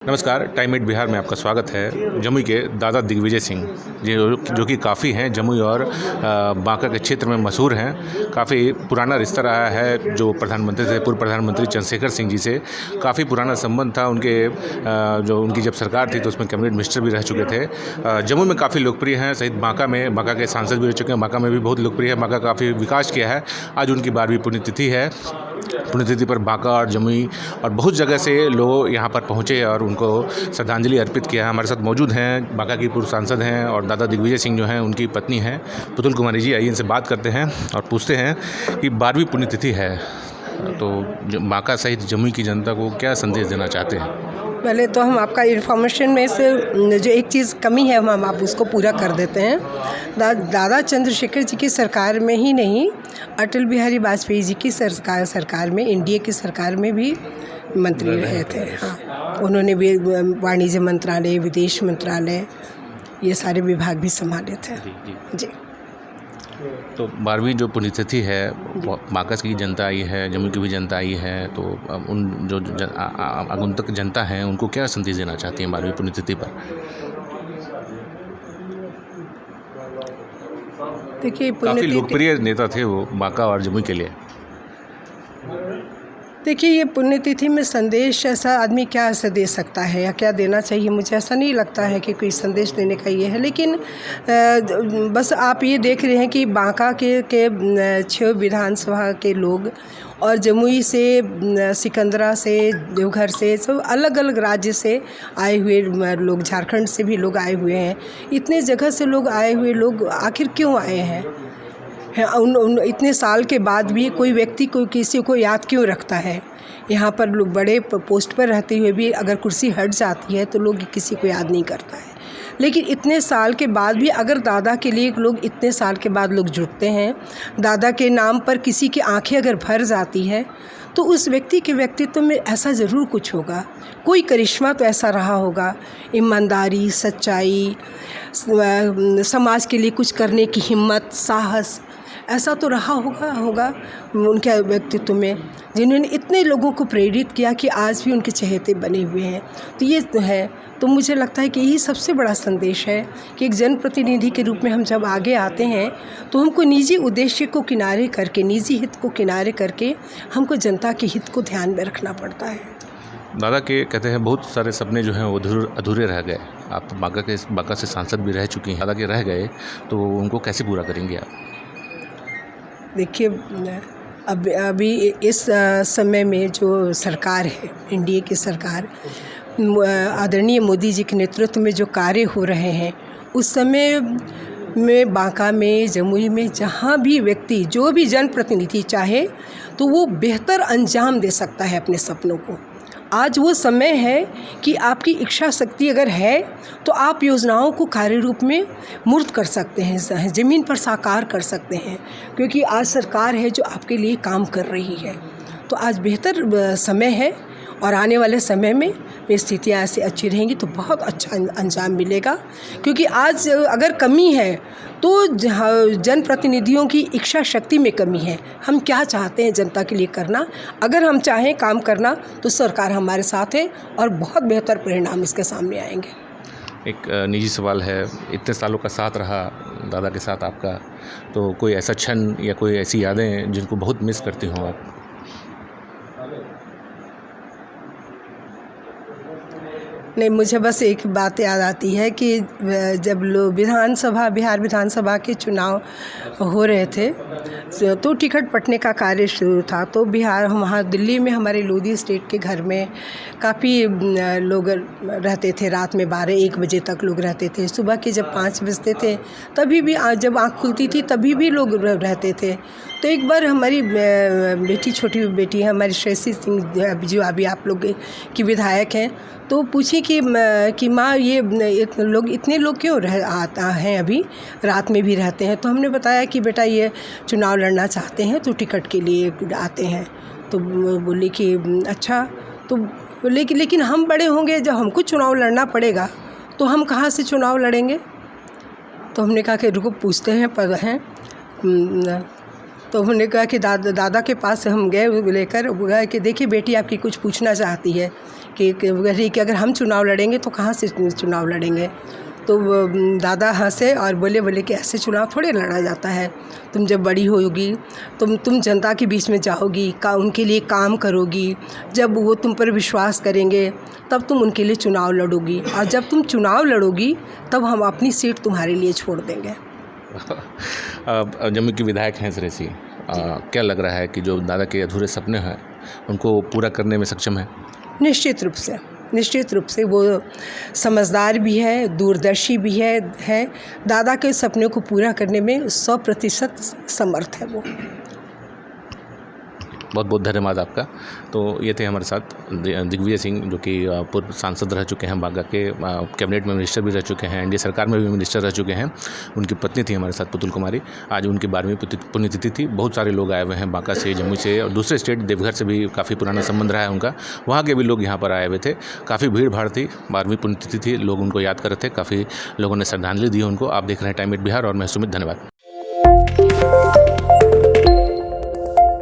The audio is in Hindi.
नमस्कार, टाइम एट बिहार में आपका स्वागत है। जमुई के दादा दिग्विजय सिंह जो कि काफ़ी हैं जमुई और बांका के क्षेत्र में मशहूर हैं। काफ़ी पुराना रिश्ता रहा है जो प्रधानमंत्री थे, पूर्व प्रधानमंत्री चंद्रशेखर सिंह जी से काफ़ी पुराना संबंध था। जो उनकी जब सरकार थी तो उसमें कैबिनेट मिनिस्टर भी रह चुके थे। जमुई में काफ़ी लोकप्रिय हैं, सहित बांका के सांसद भी रह चुके हैं। बांका में भी बहुत लोकप्रिय है, बांका काफ़ी विकास किया है। आज उनकी 12वीं पुण्यतिथि है। पुण्यतिथि पर बांका और जमुई और बहुत जगह से लोग यहाँ पर पहुँचे और उनको श्रद्धांजलि अर्पित किया। हमारे साथ मौजूद हैं बांका की पूर्व सांसद हैं और दादा दिग्विजय सिंह जो हैं उनकी पत्नी हैं पुतुल कुमारी जी। आइए इनसे बात करते हैं और पूछते हैं कि 12वीं पुण्यतिथि है तो बांका सहित जमुई की जनता को क्या संदेश देना चाहते हैं? पहले तो हम आपका इन्फॉर्मेशन में से जो एक चीज़ कमी है हम आप उसको पूरा कर देते हैं। दादा चंद्रशेखर जी की सरकार में ही नहीं, अटल बिहारी वाजपेयी जी की सरकार में, एनडीए की सरकार में भी मंत्री रहे थे। हाँ, उन्होंने भी वाणिज्य मंत्रालय, विदेश मंत्रालय, ये सारे विभाग भी संभाले थे। जी। तो 12वीं जो पुण्यतिथि है, बांका की जनता आई है, जमुई की भी जनता आई है, तो उन जो आगंतुक जनता है उनको क्या संदेश देना चाहती हैं 12वीं पुण्यतिथि पर? देखिए, काफ़ी लोकप्रिय नेता थे वो बांका और जमुई के लिए। देखिए, ये पुण्यतिथि में संदेश ऐसा आदमी क्या ऐसा दे सकता है या क्या देना चाहिए, मुझे ऐसा नहीं लगता है कि कोई संदेश देने का ये है। लेकिन बस आप ये देख रहे हैं कि बांका के 6 विधानसभा के लोग और जमुई से, सिकंदरा से, देवघर से, सब अलग अलग राज्य से आए हुए लोग, झारखंड से भी लोग आए हुए हैं। इतने जगह से लोग आए हुए लोग आखिर क्यों आए हैं? इतने साल के बाद भी कोई व्यक्ति किसी को याद क्यों रखता है? यहाँ पर लोग बड़े पोस्ट पर रहते हुए भी अगर कुर्सी हट जाती है तो लोग किसी को याद नहीं करता है। लेकिन इतने साल के बाद भी अगर दादा के लिए लोग इतने साल के बाद लोग जुटते हैं, दादा के नाम पर किसी की आंखें अगर भर जाती है तो उस व्यक्ति के व्यक्तित्व में ऐसा ज़रूर कुछ होगा, कोई करिश्मा तो ऐसा रहा होगा। ईमानदारी, सच्चाई, समाज के लिए कुछ करने की हिम्मत, साहस, ऐसा तो रहा होगा उनके व्यक्तित्व में, जिन्होंने इतने लोगों को प्रेरित किया कि आज भी उनके चहेते बने हुए हैं। तो ये तो है। तो मुझे लगता है कि यही सबसे बड़ा संदेश है कि एक जनप्रतिनिधि के रूप में हम जब आगे आते हैं तो हमको निजी उद्देश्य को किनारे करके, निजी हित को किनारे करके हमको जनता के हित को ध्यान में रखना पड़ता है। दादा के कहते हैं बहुत सारे सपने जो हैं वो अधूरे रह गए। आप बांका से सांसद भी रह चुकी हैं, दादा के रह गए तो उनको कैसे पूरा करेंगे आप? देखिए, अभी इस समय में जो सरकार है, एनडीए की सरकार, आदरणीय मोदी जी के नेतृत्व में जो कार्य हो रहे हैं, उस समय में बांका में, जमुई में जहाँ भी व्यक्ति, जो भी जनप्रतिनिधि चाहे तो वो बेहतर अंजाम दे सकता है अपने सपनों को। आज वो समय है कि आपकी इच्छा शक्ति अगर है तो आप योजनाओं को कार्य रूप में मूर्त कर सकते हैं, ज़मीन पर साकार कर सकते हैं, क्योंकि आज सरकार है जो आपके लिए काम कर रही है। तो आज बेहतर समय है और आने वाले समय में स्थितियाँ ऐसी अच्छी रहेंगी तो बहुत अच्छा अंजाम मिलेगा। क्योंकि आज अगर कमी है तो जनप्रतिनिधियों की इच्छा शक्ति में कमी है। हम क्या चाहते हैं जनता के लिए करना, अगर हम चाहें काम करना तो सरकार हमारे साथ है और बहुत बेहतर परिणाम इसके सामने आएंगे। एक निजी सवाल है, इतने सालों का साथ रहा दादा के साथ आपका, तो कोई ऐसा क्षण या कोई ऐसी यादें जिनको बहुत मिस करती हों आप? नहीं, मुझे बस एक बात याद आती है कि जब लोग बिहार विधानसभा के चुनाव हो रहे थे तो टिकट पटने का कार्य शुरू था। तो वहाँ दिल्ली में हमारे लोधी स्टेट के घर में काफ़ी लोग रहते थे। रात में 12-1 बजे तक लोग रहते थे। सुबह के जब 5 बजते थे तभी भी, जब आँख खुलती थी तभी भी लोग रहते थे। तो एक बार हमारी छोटी बेटी है हमारी श्रेयसी सिंह, जो अभी आप लोग की विधायक हैं, तो पूछी कि माँ ये इतने लोग क्यों आता हैं, अभी रात में भी रहते हैं? तो हमने बताया कि बेटा ये चुनाव लड़ना चाहते हैं तो टिकट के लिए आते हैं। तो बोली कि अच्छा, तो बोले कि लेकिन हम बड़े होंगे, जब हमको चुनाव लड़ना पड़ेगा तो हम कहाँ से चुनाव लड़ेंगे? तो हमने कहा कि रुको पूछते हैं, पद हैं। तो हमने कहा कि दादा के पास हम गए, लेकर गए कि देखिए बेटी आपकी कुछ पूछना चाहती है कि अगर हम चुनाव लड़ेंगे तो कहाँ से चुनाव लड़ेंगे। तो दादा हंसे और बोले कि ऐसे चुनाव थोड़े लड़ा जाता है। तुम जब बड़ी होगी, तुम जनता के बीच में जाओगी, उनके लिए काम करोगी, जब वो तुम पर विश्वास करेंगे तब तुम उनके लिए चुनाव लड़ोगी, और जब तुम चुनाव लड़ोगी तब हम अपनी सीट तुम्हारे लिए छोड़ देंगे। जमुई की विधायक हैं सुरेशी, क्या लग रहा है कि जो दादा के अधूरे सपने हैं उनको पूरा करने में सक्षम है? निश्चित रूप से वो समझदार भी है, दूरदर्शी भी है। दादा के सपने को पूरा करने में 100% समर्थ है वो। बहुत बहुत धन्यवाद आपका। तो ये थे हमारे साथ दिग्विजय सिंह, जो कि पूर्व सांसद रह चुके हैं बांका के, कैबिनेट में मिनिस्टर भी रह चुके हैं, एनडीए सरकार में भी मिनिस्टर रह चुके हैं। उनकी पत्नी थी हमारे साथ पुतुल कुमारी। आज उनकी 12वीं पुण्यतिथि थी। बहुत सारे लोग आए हुए हैं बांका से, जमुई से और दूसरे स्टेट देवघर से भी काफ़ी पुराना संबंध रहा है उनका। वहाँ के भी लोग यहाँ पर आए हुए थे। काफ़ी भीड़ भाड़ थी, 12वीं पुण्यतिथि थी, लोग उनको याद कर रहे थे, काफ़ी लोगों ने श्रद्धांजलि दी उनको। आप देख रहे हैं टाइम एट बिहार और मैं सुमित। धन्यवाद।